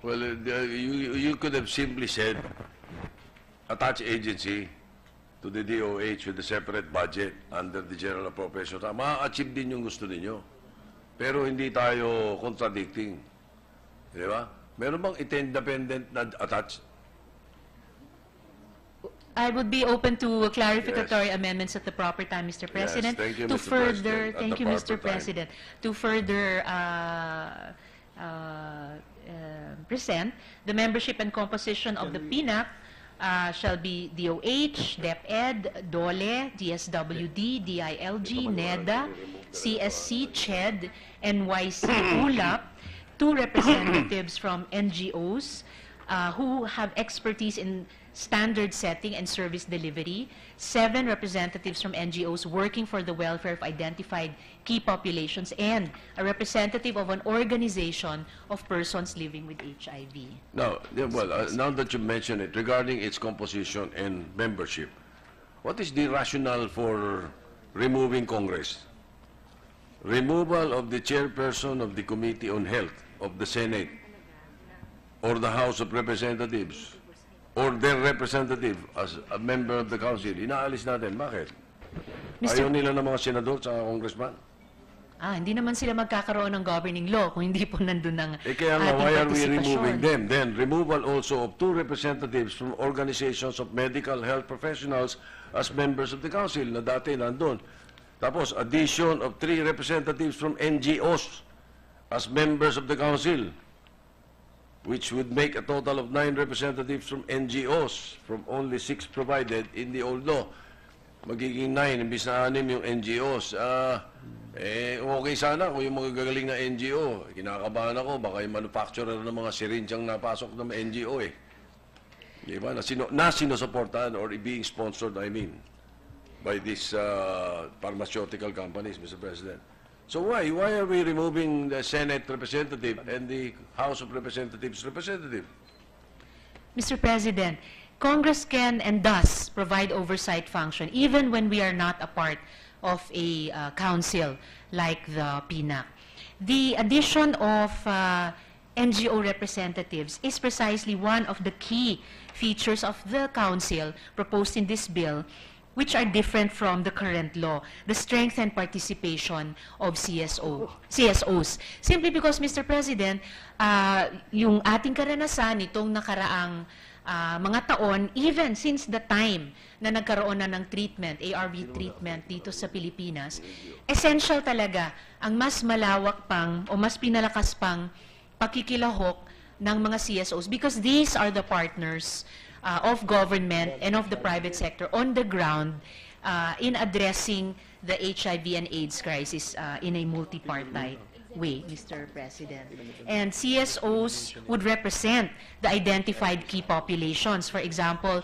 Well, you could have simply said, attach agency to the DOH with a separate budget under the general appropriation. Ma-achieve din yung gusto ninyo. Pero hindi tayo contradicting. Di ba? Meron bang independent na attached? I would be open to clarificatory amendments at the proper time, Mr. President. Yes, thank you, to Mr. further, President. thank At you, the Mr. proper time. President. To further present, the membership and composition of the PNAC shall be DOH, DepEd, DOLE, DSWD, DILG, NEDA, CSC, CHED, NYC, ULAP, 2 representatives from NGOs who have expertise in standard setting and service delivery, 7 representatives from NGOs working for the welfare of identified key populations, and a representative of an organization of persons living with HIV. Now, now that you mention it, regarding its composition and membership, what is the rationale for removing Congress? Removal of the chairperson of the Committee on Health of the Senate or the House of Representatives or their representative as a member of the council. Inaalis natin. Bakit? Ayaw nila ng mga senador sa congressman? Hindi naman sila magkakaroon ng governing law kung hindi po nandun ng Kaya nga, ating why are we partisipasyon. removing them? Then, removal also of 2 representatives from organizations of medical health professionals as members of the council na dati nandun. Tapos, addition of 3 representatives from NGOs as members of the council, which would make a total of 9 representatives from NGOs from only 6 provided in the old law. Magiging 9, imbis na 6 yung NGOs. Okay sana kung yung mga gagaling na NGO. Kinakabahan ako, baka yung manufacturer ng mga syringe ang napasok ng NGO eh. Di ba? Na sinusuportahan or being sponsored, I mean, by these pharmaceutical companies, Mr. President. So why are we removing the Senate representative and the House of Representatives representative? Mr. President, Congress can and does provide oversight function even when we are not a part of a council like the PNAC. The addition of NGO representatives is precisely one of the key features of the council proposed in this bill, which are different from the current law, the strength and participation of CSOs. Simply because, Mr. President, yung ating karanasan itong nakaraang mga taon, even since the time na nagkaroon na ng treatment, ARV treatment dito sa Pilipinas, essential talaga ang mas malawak pang o mas pinalakas pang pakikilahok ng mga CSOs because these are the partners of government and of the private sector on the ground in addressing the HIV and AIDS crisis in a multi-party way, Mr. President. And CSOs would represent the identified key populations. For example,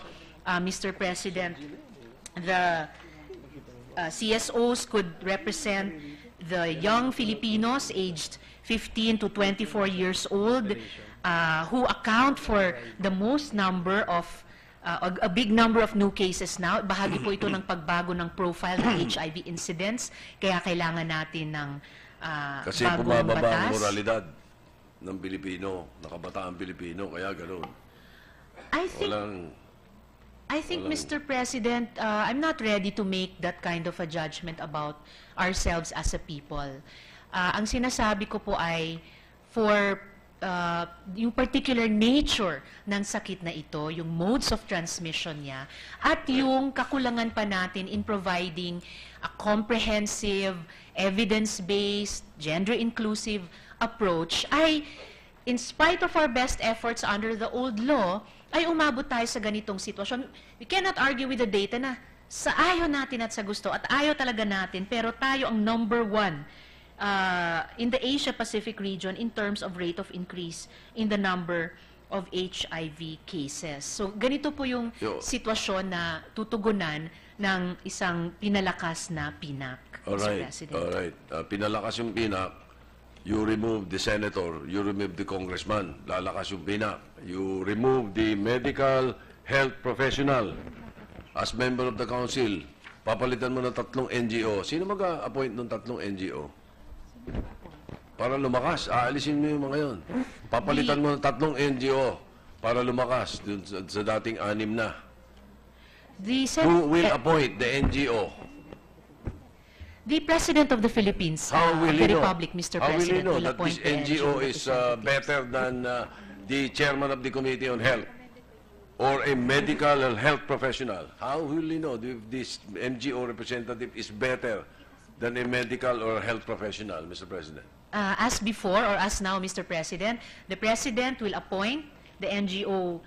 Mr. President, the CSOs could represent the young Filipinos aged 15 to 24 years old who account for the most number of a big number of new cases now. Bahagi po ito ng pagbago ng profile ng HIV incidents, kaya kailangan natin ng Kasi bagong bumababa ang batas. moralidad ng Pilipino, nakabataang Pilipino, kaya ganoon. I think, Mr. President, I'm not ready to make that kind of a judgment about ourselves as a people. Ang sinasabi ko po ay for yung particular nature ng sakit na ito, yung modes of transmission niya, at yung kakulangan pa natin in providing a comprehensive, evidence-based, gender-inclusive approach, ay, in spite of our best efforts under the old law, ay umabot tayo sa ganitong sitwasyon. We cannot argue with the data na sa ayaw natin at sa gusto, at ayaw talaga natin, pero tayo ang number 1 in the Asia-Pacific region in terms of rate of increase in the number of HIV cases. So, ganito po yung sitwasyon na tutugunan ng isang pinalakas na PNAC, Mr. President. Alright. Pinalakas yung PNAC, you remove the senator, you remove the congressman, lalakas yung PNAC. You remove the medical health professional as member of the council. Papalitan mo ng 3 NGO. Sino mag-a-appoint ng 3 NGO? Para lumakas, aalisin mo yung mga yun. Papalitan mo ng 3 NGO para lumakas dun sa dating 6 na. Who will appoint the NGO? The President of the Philippines, How will of he the know? Republic, Mr. How will he President, know will that this appoint the NGO is representatives. better than the chairman of the Committee on Health or a medical or health professional? How will he know if this NGO representative is better than a medical or health professional, Mr. President? As before or as now, Mr. President, the President will appoint the NGO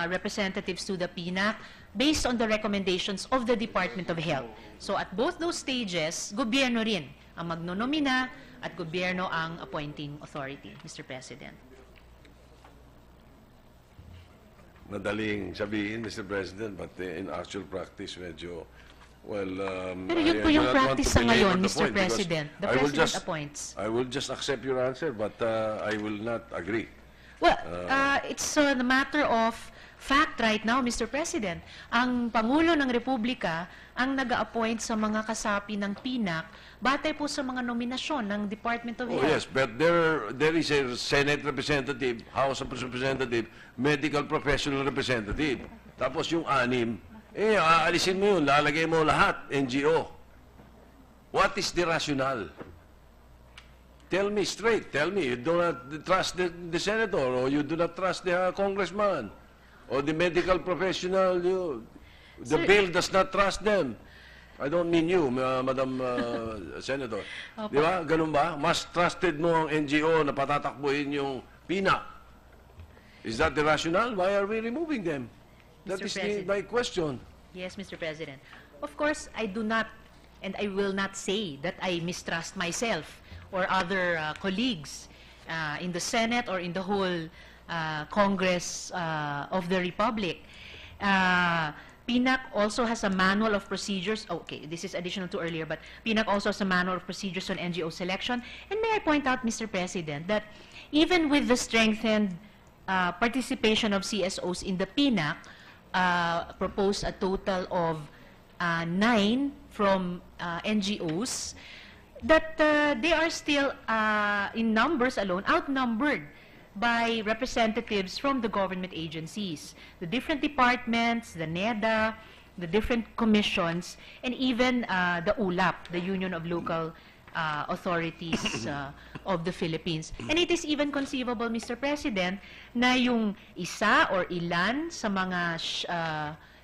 representatives to the PINAC based on the recommendations of the Department of Health. So at both those stages, gobyerno rin ang magnonomina at gobyerno ang appointing authority, Mr. President. Madaling sabihin, Mr. President, but in actual practice, medyo, well, Pero yun po I yung do not want practice to sa belabor ngayon, the Mr. point because President. The I will President just- appoints. I will just accept your answer, but I will not agree. Well, it's a matter of fact right now, Mr. President. Ang Pangulo ng Republika ang nag-a-appoint sa mga kasapi ng PINAC batay po sa mga nominasyon ng Department of Oh, Health. yes, but there is a Senate representative, House of Representative, medical professional representative. Tapos yung 6, aalisin mo yun, lalagay mo lahat, NGO. What is the rationale? Tell me straight. Tell me, you do not trust the senator, or you do not trust the congressman, or the medical professional. The Sir- bill does not trust them. I don't mean you, Madam Senator. Opo. Di ba? Ganun ba? Mas trusted mo ang NGO na patatakbuhin yung PINA. Is that the rationale? Why are we removing them? That Mr. is President. my question. Yes, Mr. President. Of course, I do not, and I will not say that I mistrust myself or other colleagues in the Senate or in the whole Congress of the Republic. PINAC also has a manual of procedures. Okay, this is additional to earlier, but PINAC also has a manual of procedures on NGO selection. And may I point out, Mr. President, that even with the strengthened participation of CSOs in the PINAC, proposed a total of 9 from NGOs, that they are still, in numbers alone, outnumbered by representatives from the government agencies, the different departments, the NEDA, the different commissions, and even the ULAP, the Union of Local Authorities of the Philippines. And it is even conceivable, Mr. President, na yung isa or ilan sa mga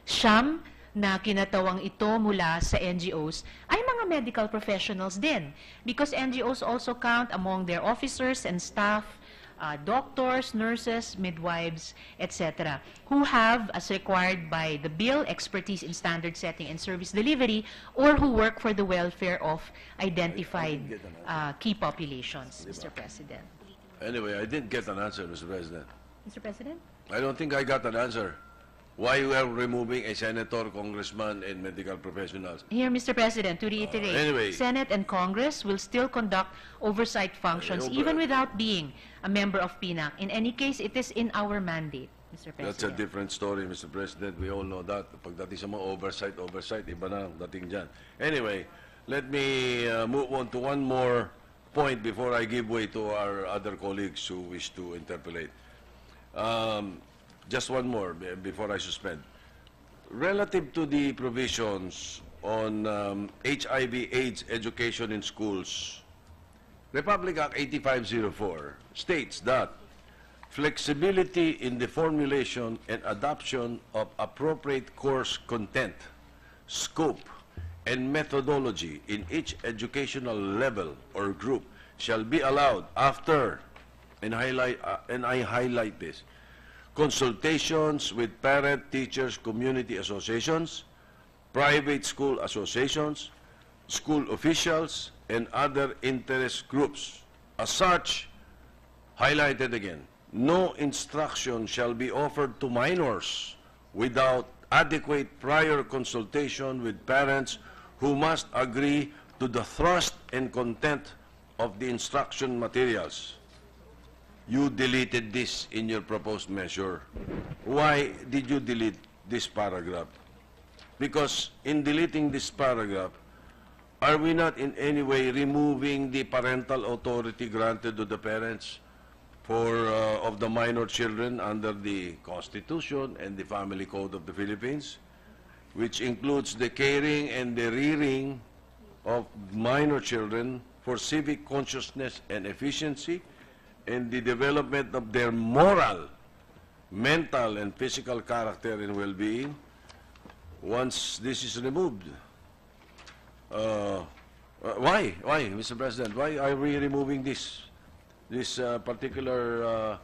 siyam na kinatawang ito mula sa NGOs ay mga medical professionals din. Because NGOs also count among their officers and staff, doctors, nurses, midwives, etc., who have, as required by the bill, expertise in standard setting and service delivery, or who work for the welfare of identified key populations, Mr. President. Anyway, I didn't get an answer, Mr. President. Mr. President? I don't think I got an answer. Why we are removing a senator, congressman, and medical professionals? Here, Mr. President, to reiterate, Anyway. Senate and Congress will still conduct oversight functions even without being a member of PINAC. In any case, it is in our mandate, Mr. President. That's a different story, Mr. President. We all know that. Pagdating sa mga oversight, iba na ang dating dyan. Anyway, let me move on to one more point before I give way to our other colleagues who wish to interpolate. Just one more before I suspend. Relative to the provisions on HIV/AIDS education in schools, Republic Act 8504 states that flexibility in the formulation and adoption of appropriate course content, scope, and methodology in each educational level or group shall be allowed after, and I highlight this, consultations with parent, teachers, community associations, private school associations, school officials, and other interest groups. As such, highlighted again, no instruction shall be offered to minors without adequate prior consultation with parents who must agree to the thrust and content of the instruction materials. You deleted this in your proposed measure. Why did you delete this paragraph? Because in deleting this paragraph, are we not in any way removing the parental authority granted to the parents of the minor children under the Constitution and the Family Code of the Philippines, which includes the caring and the rearing of minor children for civic consciousness and efficiency and the development of their moral, mental, and physical character and well-being? Once this is removed, why, Mr. President? Why are we removing this particular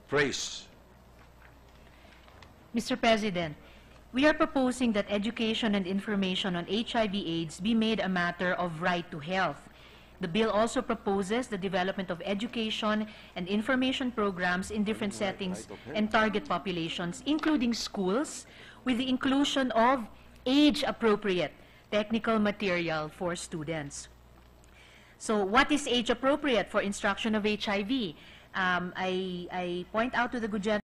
phrase? Mr. President, we are proposing that education and information on HIV/AIDS be made a matter of right to health. The bill also proposes the development of education and information programs in different settings and target populations, including schools, with the inclusion of age-appropriate technical material for students. So what is age-appropriate for instruction of HIV? I point out to the good gentleman